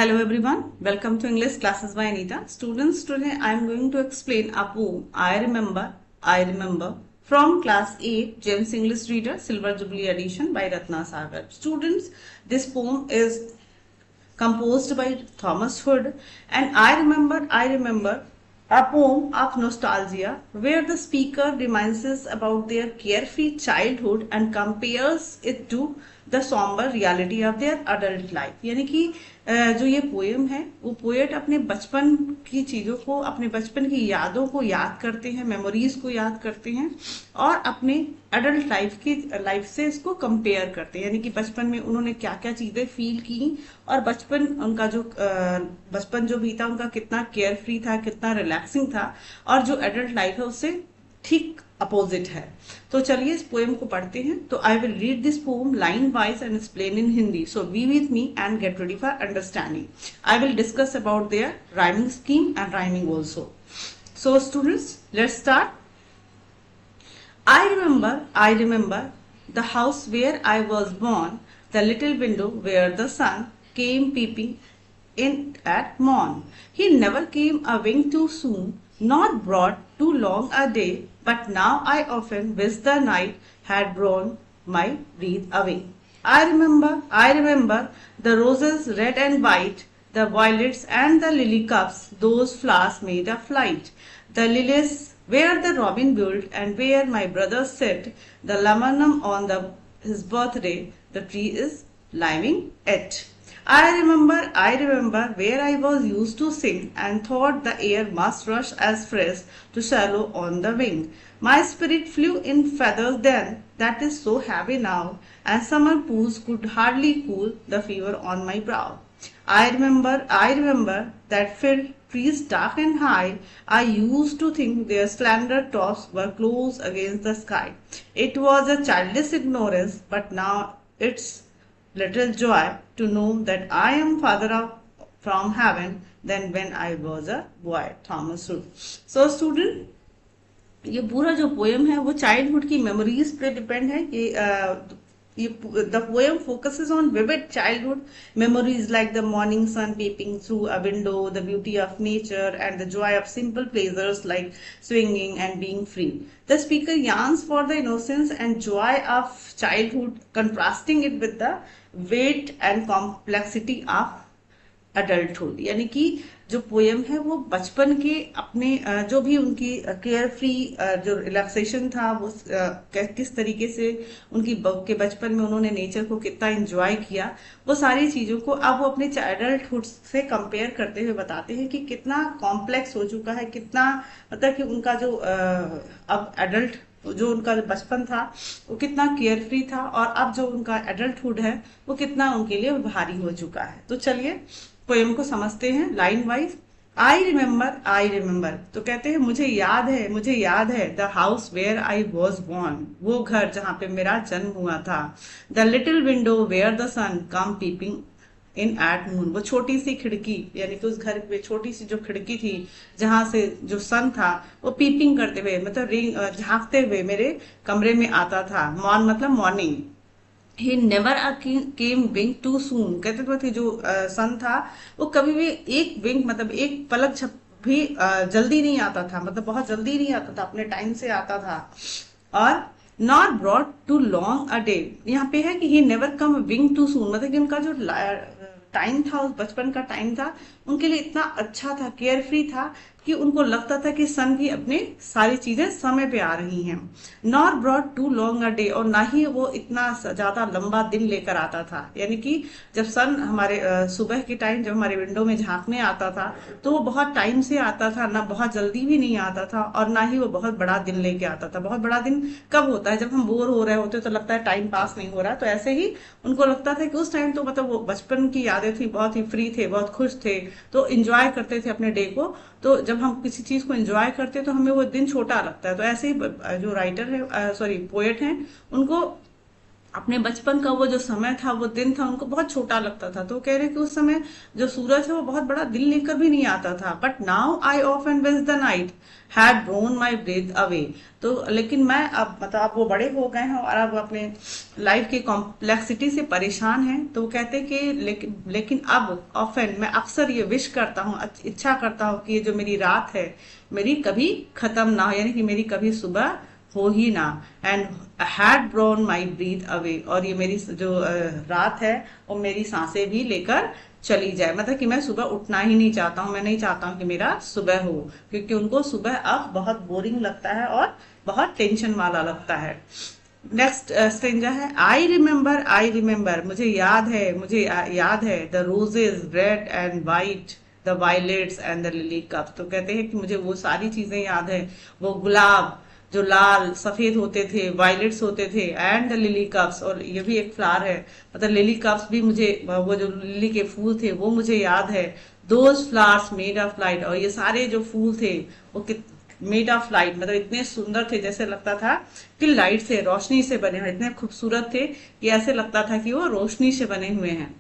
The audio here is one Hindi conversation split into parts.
Hello everyone, welcome to English classes by Anita. Students, today I am going to explain a poem I remember from class 8 James English Reader Silver Jubilee edition by Ratna Sagar. Students, this poem is composed by Thomas Hood, and I remember a poem of nostalgia where the speaker reminds us about their carefree childhood and compares it to the somber reality of their adult life. यानी कि जो ये पोएम है वो पोएट अपने बचपन की चीज़ों को, अपने बचपन की यादों को याद करते हैं, मेमोरीज को याद करते हैं और अपने अडल्ट लाइफ से इसको कंपेयर करते हैं। यानी कि बचपन में उन्होंने क्या क्या चीज़ें फील की और बचपन उनका जो बचपन जो भी था उनका कितना केयर फ्री था, कितना रिलैक्सिंग था, और जो एडल्ट लाइफ है उससे ठीक अपोजिट है। तो चलिए इस पोएम को पढ़ते हैं। तो I will read this poem line wise and explain in Hindi, so B with me and get ready for understanding. I will discuss about their rhyming scheme and rhyming also. So students, let's start. I remember the house where I was born, the little window where the sun came peeping in at morn. He never came a wink too soon, nor brought too long a day, but now I often wish the night had borne my breath away. I remember the roses red and white, the violets and the lily cups, those flowers made of light, the lilies where the robin built and where my brother sat, the lamanum on his birthday, the tree is living it. I remember where I was used to sing and thought the air must rush as fresh to swallow on the wing. My spirit flew in feathers then, that is so heavy now, and summer pools could hardly cool the fever on my brow. I remember that filled trees dark and high, I used to think their slender tops were close against the sky. It was a childish ignorance, but now it's little joy to know that I am farther off from heaven than when I was a boy. Thomas Hood. So student, ये पूरा जो पोएम है वो चाइल्डहुड की मेमोरीज पे डिपेंड है। The poem focuses on vivid childhood memories like the morning sun peeping through a window, the beauty of nature, and the joy of simple pleasures like swinging and being free. The speaker yearns for the innocence and joy of childhood, contrasting it with the weight and complexity of adulthood. यानी कि जो पोएम है वो बचपन के अपने जो भी उनकी केयर फ्री जो रिलैक्सेशन था वो किस तरीके से उनकी के बचपन में उन्होंने नेचर को कितना एंजॉय किया, वो सारी चीजों को अब वो अपने एडल्टहुड से कंपेयर करते हुए बताते हैं कि कितना कॉम्प्लेक्स हो चुका है, कितना मतलब कि उनका जो अब एडल्ट जो उनका बचपन था वो कितना केयर फ्री था और अब जो उनका एडल्टहुड है वो कितना उनके लिए भारी हो चुका है। तो चलिए पोएम को समझते हैं लाइन वाइज। आई रिमेम्बर तो कहते हैं मुझे याद है the house where I was born, वो घर जहां पे मेरा जन्म हुआ था। The little window where the sun come peeping in at moon, वो छोटी सी खिड़की, यानी कि उस घर में छोटी सी जो खिड़की थी जहां से जो सन था वो पीपिंग करते हुए मतलब झांकते हुए मेरे कमरे में आता था। मॉर्न मतलब morning. He never came wink too soon, कहते थे जो सन था वो कभी भी एक विंक मतलब एक पलक झप भी जल्दी नहीं आता था, मतलब बहुत जल्दी नहीं आता था, अपने टाइम से आता था। और not brought too long a day, यहाँ पे है कि he never come wink too soon, मतलब कि उनका जो टाइम था उस बचपन का टाइम था उनके लिए इतना अच्छा था, केयर फ्री था कि उनको लगता था कि सन भी अपने सारी चीजें समय पे आ रही हैं। Not brought too long a day, और ना ही वो इतना ज्यादा लंबा दिन लेकर आता था। यानी कि जब सन हमारे सुबह के टाइम जब हमारे विंडो में झांकने आता था तो वो बहुत टाइम से आता था, ना बहुत जल्दी भी नहीं आता था और ना ही वो बहुत बड़ा दिन लेके आता था। बहुत बड़ा दिन कब होता है? जब हम बोर हो रहे होते तो लगता है टाइम पास नहीं हो रहा। तो ऐसे ही उनको लगता था कि उस टाइम तो मतलब वो बचपन की यादें थी, बहुत ही फ्री थे, बहुत खुश थे, तो एंजॉय करते थे अपने डे को। तो जब हम किसी चीज को एंजॉय करते हैं तो हमें वो दिन छोटा लगता है। तो ऐसे ही जो राइटर है पोएट हैं उनको अपने बचपन का वो जो समय था, वो दिन था, उनको बहुत छोटा लगता था। तो वो कह रहे कि उस समय जो सूरज है वो बहुत बड़ा दिल लेकर भी नहीं आता था। But now I often wish the night had drawn my breath away. तो लेकिन मैं अब मतलब अब वो बड़े हो गए हैं और अब अपने लाइफ की कॉम्प्लेक्सिटी से परेशान हैं। तो वो कहते हैं कि लेकिन अब ऑफन मैं अक्सर ये विश करता हूँ, इच्छा करता हूँ कि ये जो मेरी रात है मेरी कभी खत्म ना हो, यानी कि मेरी कभी सुबह हो ही ना। And had borne my breath away, और ये मेरी जो रात है वो मेरी सांसें भी लेकर चली जाए। मतलब कि मैं सुबह उठना ही नहीं चाहता हूँ, मैं नहीं चाहता हूँ कि मेरा सुबह हो, क्योंकि उनको सुबह अब बहुत बोरिंग लगता है और बहुत टेंशन वाला लगता है। नेक्स्ट स्टेंजा है, आई रिमेम्बर, मुझे याद है, मुझे याद है, the roses red and white, the violets and the lily cups. तो कहते हैं कि मुझे वो सारी चीजें याद है, वो गुलाब जो लाल सफेद होते थे, वायलेट्स होते थे, एंड द लिली कप्स, और ये भी एक फ्लावर है, मतलब लिली कप्स भी मुझे, वो जो लिली के फूल थे वो मुझे याद है। Those flowers made of light, और ये सारे जो फूल थे वो मेड ऑफ लाइट, मतलब इतने सुंदर थे जैसे लगता था कि लाइट से, रोशनी से बने हुए, इतने खूबसूरत थे कि ऐसे लगता था कि वो रोशनी से बने हुए हैं।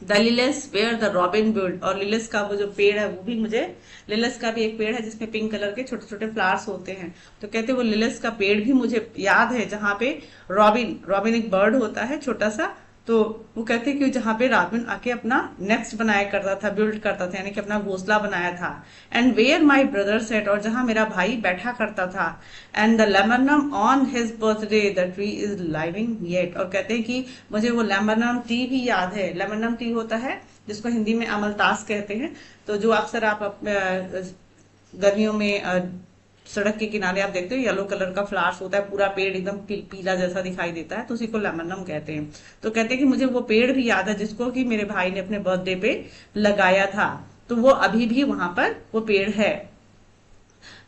The lilies where the robin built, और लिलिस का वो जो पेड़ है वो भी मुझे, लिलिस का भी एक पेड़ है जिसमें पिंक कलर के छोटे छोटे फ्लावर्स होते हैं। तो कहते हैं वो लिलिस का पेड़ भी मुझे याद है, जहाँ पे रॉबिन, रॉबिन एक बर्ड होता है छोटा सा। तो वो कहते हैं कि जहाँ पे रॉबिन आके अपना नेस्ट बनाया करता था, बिल्ड करता था, यानी कि अपना घोंसला बनाया था। And where my brother set, और जहाँ मेरा भाई बैठा करता था। And the laburnum on his birthday the tree is living yet, और कहते हैं कि मुझे वो लेमनम ट्री भी याद है। लेमनम ट्री होता है जिसको हिंदी में अमलतास कहते हैं। तो जो अक्सर आप गर्मियों में सड़क के किनारे आप देखते हो येलो कलर का फ्लावर्स होता है, पूरा पेड़ एकदम पीला जैसा दिखाई देता है, तो उसी को लेमनम कहते हैं। तो कहते हैं कि मुझे वो पेड़ भी याद है जिसको कि मेरे भाई ने अपने बर्थडे पे लगाया था। तो वो अभी भी वहां पर वो पेड़ है।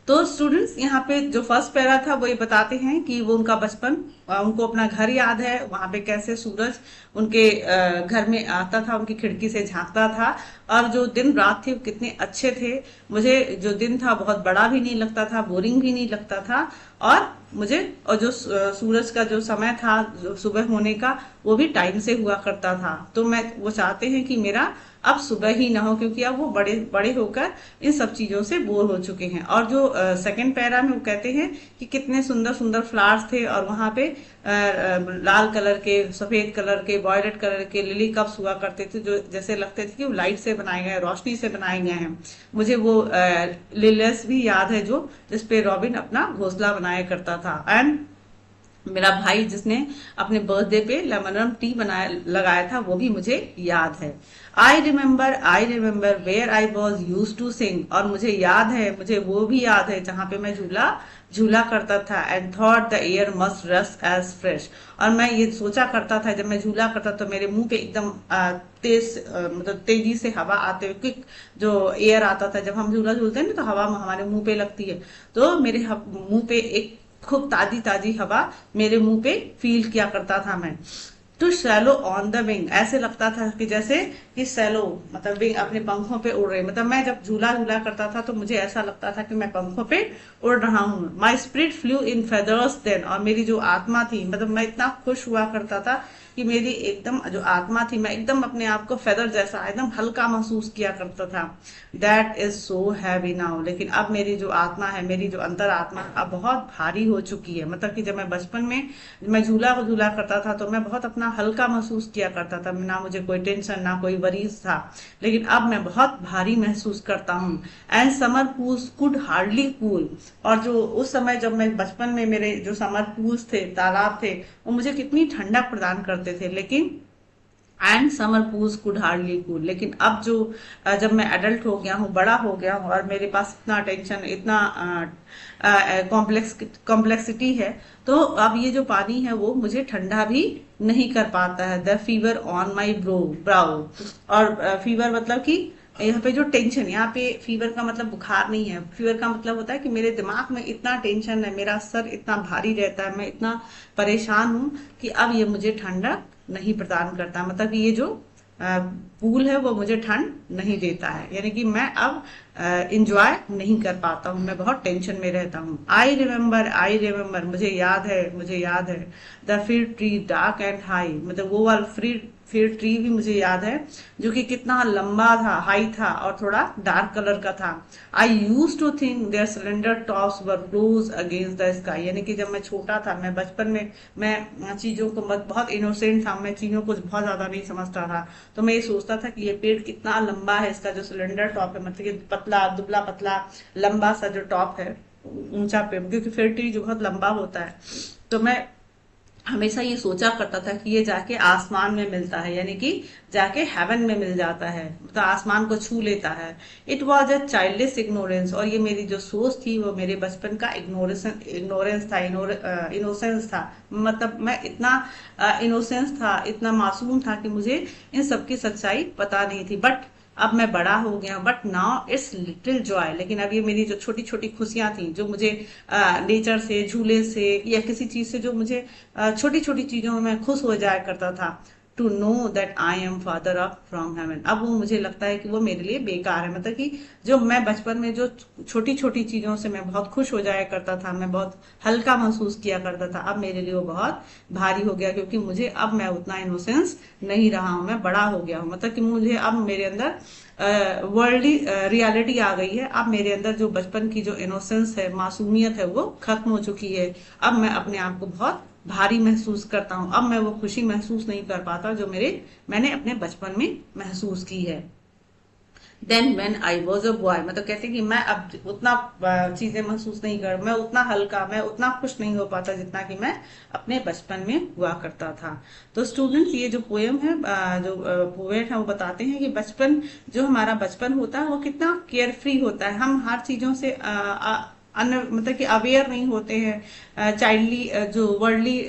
तो स्टूडेंट्स यहाँ पे जो फर्स्ट पैरा था वो ये बताते हैं कि वो उनका बचपन, उनको अपना घर याद है, वहां पे कैसे सूरज उनके घर में आता था, उनकी खिड़की से झांकता था, और जो दिन रात थे वो कितने अच्छे थे। मुझे जो दिन था बहुत बड़ा भी नहीं लगता था, बोरिंग भी नहीं लगता था, और मुझे और जो सूरज का जो समय था जो सुबह होने का वो भी टाइम से हुआ करता था। तो मैं वो चाहते हैं कि मेरा अब सुबह ही ना हो, क्योंकि अब वो बड़े बड़े होकर इन सब चीजों से बोर हो चुके हैं। और जो सेकंड पैरा में वो कहते हैं कि कितने सुंदर सुंदर फ्लावर्स थे, और वहां पे लाल कलर के, सफेद कलर के, वॉयलेट कलर के लिली कप्स हुआ करते थे, जो जैसे लगते थे कि वो लाइट से बनाए गए, रोशनी से बनाए गए हैं। मुझे वो लिलियस भी याद है जो जिसपे रॉबिन अपना घोंसला बनाया करता था। एंड मेरा भाई जिसने अपने बर्थडे पे लेमन टी बनाया लगाया था वो भी मुझे याद है। I remember where I was used to sing, और मुझे याद है, मुझे वो भी याद है जहाँ पे मैं झूला झूला करता था। And thought the air must रस एज फ्रेश, और मैं ये सोचा करता था जब मैं झूला करता तो मेरे मुंह पे एकदम तेज मतलब तेजी से हवा आते हुए, क्विक जो एयर आता था, जब हम झूला झूलते हैं ना तो हवा हमारे मुंह पे लगती है, तो मेरे मुंह पे एक खूब ताजी ताजी हवा मेरे मुंह पे फील किया करता था मैं। To swallow on the wing, ऐसे लगता था कि जैसे कि सैलो मतलब विंग अपने पंखों पे उड़ रहे, मतलब मैं जब झूला झूला करता था तो मुझे ऐसा लगता था कि मैं पंखों पे उड़ रहा हूँ। My spirit flew in feathers then, और मेरी जो आत्मा थी, मतलब मैं इतना खुश हुआ करता था कि मेरी एकदम जो आत्मा थी, मैं एकदम अपने आप को फेदर जैसा एकदम हल्का महसूस किया करता था। That is so heavy now, लेकिन अब मेरी जो आत्मा है, मेरी जो अंतर आत्मा अब बहुत भारी हो चुकी है। मतलब कि जब मैं बचपन में मैं झूला झूला करता था तो मैं बहुत अपना हल्का महसूस किया करता था, ना मुझे कोई टेंशन ना कोई वरीज था, लेकिन अब मैं बहुत भारी महसूस करता हूँ। And summer pools could hardly cool, और जो उस समय जब मैं बचपन में मेरे जो समर पूल्स थे, तालाब थे, वो मुझे कितनी ठंडक प्रदान करते थे, लेकिन and summer pools could hardly cool, लेकिन अब जो जब मैं एडल्ट हो गया हूँ, बड़ा हो गया हूँ, और मेरे पास इतना टेंशन, इतना कॉम्प्लेक्सिटी है, तो अब ये जो पानी है वो मुझे ठंडा भी नहीं कर पाता है। द फीवर ऑन माई ब्राउ, और फीवर मतलब कि यहाँ पे जो टेंशन, यहाँ पे फीवर का मतलब बुखार नहीं है, फीवर का मतलब होता है कि मेरे दिमाग में इतना टेंशन है, मेरा सर इतना भारी रहता है, मैं इतना परेशान हूँ कि अब ये मुझे ठंडक नहीं प्रदान करता। मतलब ये जो पूल है वो मुझे ठंड नहीं देता है, यानी कि मैं अब इंजॉय नहीं कर पाता हूँ, मैं बहुत टेंशन में रहता हूँ। आई रिमेम्बर, मुझे याद है द फिर ट्री डार्क एंड हाई, मतलब वो वाला फिर ट्री भी मुझे याद है जो कि कितना लंबा था, हाई था और थोड़ा डार्क कलर का था। I used to think their slender tops were close against the sky, यानी कि जब मैं छोटा था, मैं बचपन में मैं चीजों को बहुत इनोसेंट था, मैं चीजों को बहुत ज्यादा नहीं समझता था, तो मैं ये सोचता था कि ये पेड़ कितना लंबा है, इसका जो सिलेंडर टॉप है, मतलब कि पतला दुबला पतला लंबा सा जो टॉप है, ऊंचा पेड़, क्योंकि फिर ट्री जो बहुत लंबा होता है। तो मैं हमेशा ये सोचा करता था कि ये जाके आसमान में मिलता है, यानी कि जाके हेवन में मिल जाता है, मतलब आसमान को छू लेता है। It was a childish ignorance, और ये मेरी जो सोच थी वो मेरे बचपन का इग्नोरेंस था, इनोसेंस था, मतलब मैं इतना इनोसेंस था, इतना मासूम था कि मुझे इन सब की सच्चाई पता नहीं थी। बट अब मैं बड़ा हो गया, but now it's little Joy, लेकिन अब ये मेरी जो छोटी छोटी खुशियां थी, जो मुझे नेचर से, झूले से या किसी चीज से, जो मुझे छोटी छोटी चीजों में मैं खुश हो जाया करता था, to know that I am farther off from heaven, अब वो मुझे लगता है कि वो मेरे लिए बेकार है। मतलब कि जो मैं बचपन में जो छोटी छोटी चीजों से मैं बहुत खुश हो जाया करता था, मैं बहुत हल्का महसूस किया करता था, अब मेरे लिए वो बहुत भारी हो गया, क्योंकि मुझे अब मैं उतना इनोसेंस नहीं रहा हूं, मैं बड़ा हो गया हूं, मतलब कि मुझे अब मेरे अंदर वर्ल्डली रियलिटी आ गई है। अब मेरे अंदर जो बचपन की जो इनोसेंस है, मासूमियत है, वो खत्म हो चुकी है। अब मैं अपने आप को बहुत भारी महसूस करता हूँ, अब मैं वो खुशी महसूस नहीं कर पाता जो मैंने अपने बचपन में महसूस की है। Then when I was a boy, मतलब कहते हैं कि मैं अब उतना चीजें महसूस नहीं कर, मैं उतना हल्का, मैं उतना खुश नहीं हो पाता जितना कि मैं अपने बचपन में हुआ करता था। तो स्टूडेंट्स, ये जो पोएम है, जो पोएट है, वो बताते हैं कि बचपन, जो हमारा बचपन होता है वो कितना केयर फ्री होता है, हम हर चीजों से मतलब कि अवेयर नहीं होते हैं, चाइल्डली जो वर्ल्डली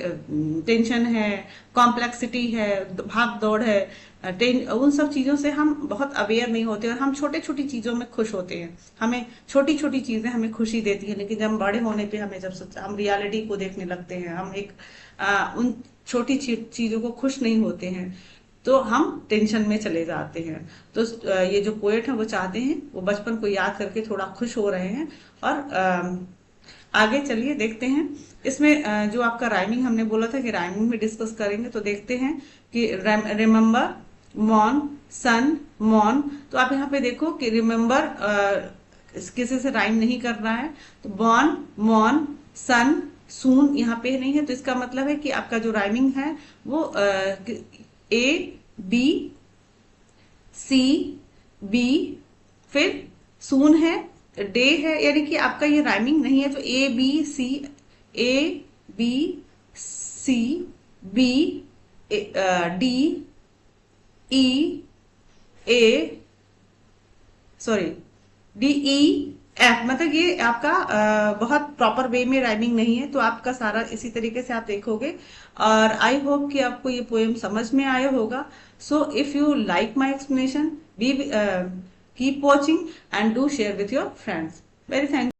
टेंशन है, कॉम्प्लेक्सिटी है, भाग दौड़ है, उन सब चीजों से हम बहुत अवेयर नहीं होते, और हम छोटे छोटी चीजों में खुश होते हैं, हमें छोटी छोटी चीजें हमें खुशी देती है। लेकिन जब बड़े होने पे हमें जब हम रियलिटी को देखने लगते हैं, हम एक उन छोटी चीजों को खुश नहीं होते हैं, तो हम टेंशन में चले जाते हैं। तो ये जो पोएट है वो चाहते हैं, वो बचपन को याद करके थोड़ा खुश हो रहे हैं। और आगे चलिए देखते हैं इसमें जो आपका राइमिंग हमने बोला था कि राइमिंग में डिस्कस करेंगे, तो देखते हैं कि रिमेम्बर, मॉन, सन, मॉन। तो आप यहाँ पे देखो कि रिमेम्बर किसी से राइम नहीं कर रहा है, तो बॉर्न, मॉन, सन, सून यहाँ पे नहीं है, तो इसका मतलब है कि आपका जो राइमिंग है वो ए बी सी बी, फिर सून है, डे है, यानी कि आपका ये राइमिंग नहीं है। तो A B C, A B C, B, D, E, A, sorry, D E F, मतलब ये आपका बहुत प्रॉपर वे में राइमिंग नहीं है, तो आपका सारा इसी तरीके से आप देखोगे। और आई होप कि आपको ये पोएम समझ में आया होगा। So if you like my explanation, be keep watching and do share with your friends. Very thank